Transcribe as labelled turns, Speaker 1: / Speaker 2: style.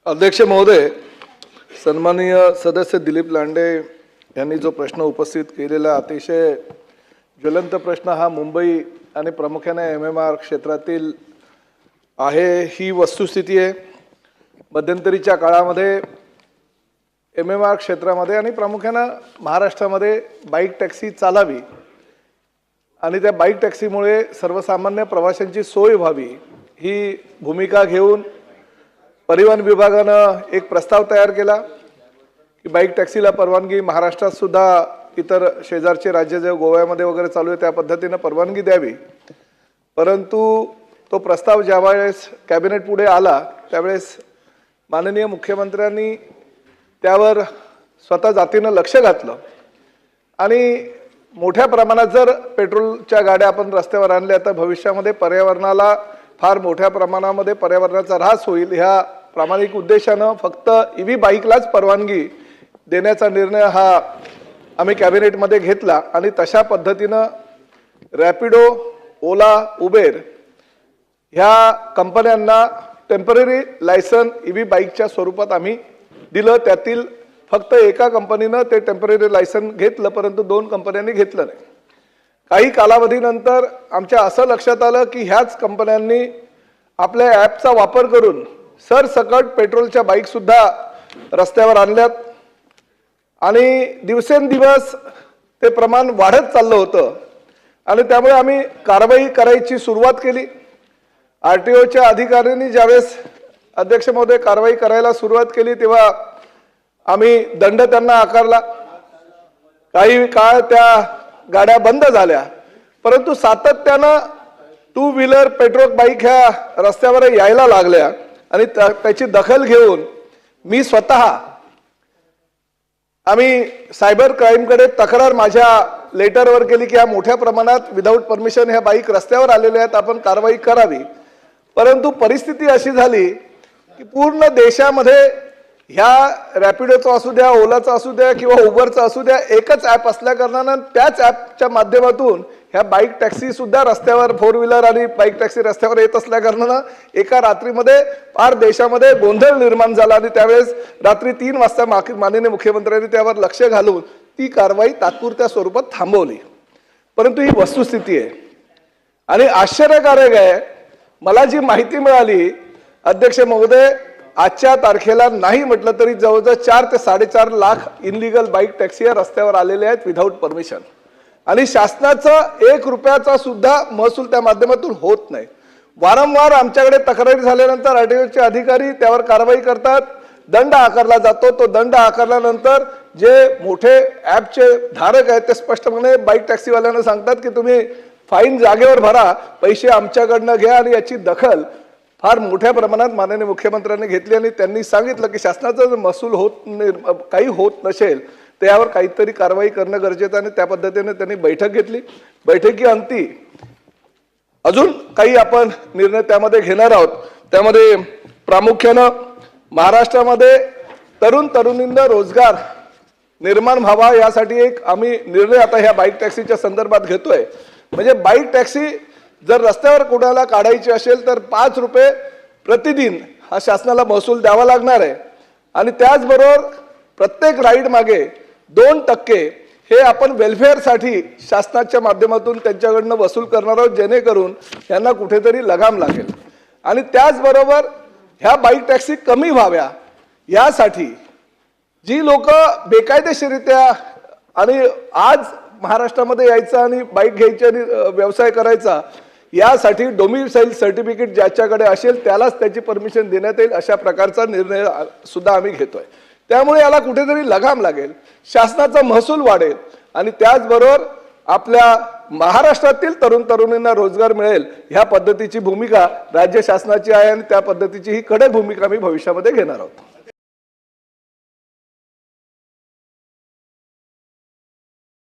Speaker 1: अध्यक्ष महोदय, सन्माननीय सदस्य दिलीप लांडे यांनी जो प्रश्न उपस्थित केलेला अतिशय ज्वलंत प्रश्न हा मुंबई आणि प्रामुख्याने MMR क्षेत्रातील आहे ही वस्तुस्थिती आहे। मध्यंतरीच्या काळामध्ये MMR क्षेत्रामध्ये आणि प्रामुख्याने महाराष्ट्रामध्ये बाईक टॅक्सी चालावी आणि त्या बाईक टॅक्सीमुळे सर्वसामान्य प्रवाशांची सोय व्हावी ही भूमिका घेऊन परिवहन विभागानं एक प्रस्ताव तयार केला की बाईक टॅक्सीला परवानगी महाराष्ट्रात सुद्धा इतर शेजारचे राज्य जे गोव्यामध्ये वगैरे चालू आहे त्या पद्धतीने परवानगी द्यावी। परंतु तो प्रस्ताव ज्यावेळेस कॅबिनेट पुढे आला त्यावेळेस माननीय मुख्यमंत्र्यांनी त्यावर स्वतः जातीनं लक्ष घातलं आणि मोठ्या प्रमाणात जर पेट्रोलच्या गाड्या आपण रस्त्यावर आणल्या तर भविष्यामध्ये पर्यावरणाला फार मोठ्या प्रमाणामध्ये पर्यावरणाचा ऱ्हास होईल। ह्या प्रामाणिक उद्देशानं फक्त EV बाईकलाच परवानगी देण्याचा निर्णय हा आम्ही कॅबिनेटमध्ये घेतला आणि तशा पद्धतीनं रॅपिडो, ओला, उबेर ह्या कंपन्यांना टेम्पररी लायसन EV बाईकच्या स्वरूपात आम्ही दिलं। त्यातील फक्त एका कंपनीनं ते टेम्पररी लायसन घेतलं परंतु 2 कंपन्यांनी घेतलं नाही। काही कालावधीनंतर आमच्या असं लक्षात आलं की ह्याच कंपन्यांनी आपल्या ॲपचा वापर करून सरसकट पेट्रोलच्या बाईक सुद्धा रस्त्यावर आणल्यात आणि दिवसेंदिवस ते प्रमाण वाढत चाललं होतं आणि त्यामुळे आम्ही कारवाई करायची सुरुवात केली। RTOच्या अधिकाऱ्यांनी ज्यावेळेस अध्यक्ष महोदय कारवाई करायला सुरुवात केली तेव्हा आम्ही दंड त्यांना आकारला। काही काळ त्या गाड्या बंद झाल्या परंतु सातत्यानं 2 व्हीलर पेट्रोल बाईक ह्या रस्त्यावर यायला लागल्या आणि त्याची दखल घेऊन मी स्वतः आम्ही सायबर क्राईमकडे तक्रार माझ्या लेटरवर केली की ह्या मोठ्या प्रमाणात विदाऊट परमिशन ह्या बाईक रस्त्यावर आलेल्या आहेत, आपण कारवाई करावी। परंतु परिस्थिती अशी झाली की पूर्ण देशामध्ये ह्या रॅपिडोचा असू द्या, ओलाचा असू द्या किंवा उबरचा असू द्या एकच ॲप असल्या कारणानं त्याच ॲपच्या माध्यमातून ह्या बाईक टॅक्सी सुद्धा रस्त्यावर 4 व्हीलर आणि बाईक टॅक्सी रस्त्यावर येत असल्या कारणानं एका रात्रीमध्ये फार देशामध्ये गोंधळ निर्माण झाला आणि त्यावेळेस रात्री 3 वाजता माननीय मुख्यमंत्र्यांनी त्यावर लक्ष घालून ती कारवाई तात्पुरत्या स्वरूपात थांबवली। परंतु ही वस्तुस्थिती आहे आणि आश्चर्यकारक आहे, मला जी माहिती मिळाली अध्यक्ष महोदय, आजच्या तारखेला नाही म्हटलं तरी जवळजवळ 4 ते 4.5 लाख इनलिगल बाईक टॅक्सी आलेले आहेत विदाऊट परमिशन आणि शासनाचं 1 रुपयाचा सुद्धा महसूल त्या माध्यमातून होत नाही। वारंवार आमच्याकडे तक्रारी झाल्यानंतर RTOचे अधिकारी त्यावर कारवाई करतात, दंड आकारला जातो। तो दंड आकारल्यानंतर जे मोठे ॲपचे धारक आहेत ते स्पष्टपणे बाईक टॅक्सीवाल्यांना सांगतात की तुम्ही फाईन जागेवर भरा, पैसे आमच्याकडनं घ्या आणि याची दखल फार मोठ्या प्रमाणात माननीय मुख्यमंत्र्यांनी घेतली आणि त्यांनी सांगितलं की शासनाचा जर महसूल काही होत नसेल तर यावर काहीतरी कारवाई करणं गरजेचं आणि त्या पद्धतीने त्यांनी बैठक घेतली। बैठकीअंती अजून काही आपण निर्णय त्यामध्ये घेणार आहोत। त्यामध्ये प्रामुख्यानं महाराष्ट्रामध्ये तरुणींना रोजगार निर्माण व्हावा यासाठी एक आम्ही निर्णय आता ह्या बाईक टॅक्सीच्या संदर्भात घेतोय। म्हणजे बाईक टॅक्सी जर रस्त्यावर कोणाला काढायची असेल तर 5 रुपये प्रतिदिन हा शासनाला महसूल द्यावा लागणार आहे आणि त्याचबरोबर प्रत्येक राईड मागे 2% हे आपण वेलफेअरसाठी शासनाच्या माध्यमातून त्यांच्याकडनं वसूल करणार आहोत जेणेकरून यांना कुठेतरी लगाम लागेल आणि त्याचबरोबर ह्या बाईक टॅक्सी कमी व्हाव्या यासाठी जी लोक बेकायदेशीरित्या आणि आज महाराष्ट्रामध्ये यायचं आणि बाईक घ्यायची आणि व्यवसाय करायचा यासाठी डोमिसाईल सर्टिफिकेट ज्याच्याकडे असेल त्यालाच त्याची परमिशन देण्यात येईल अशा प्रकारचा निर्णय सुद्धा आम्ही घेतोय। त्यामुळे याला कुठेतरी लगाम लागेल, शासनाचा महसूल वाढेल आणि त्याचबरोबर आपल्या महाराष्ट्रातील तरुणींना रोजगार मिळेल ह्या पद्धतीची भूमिका राज्य शासनाची आहे आणि त्या पद्धतीची ही कडक भूमिका आम्ही भविष्यामध्ये घेणार आहोत।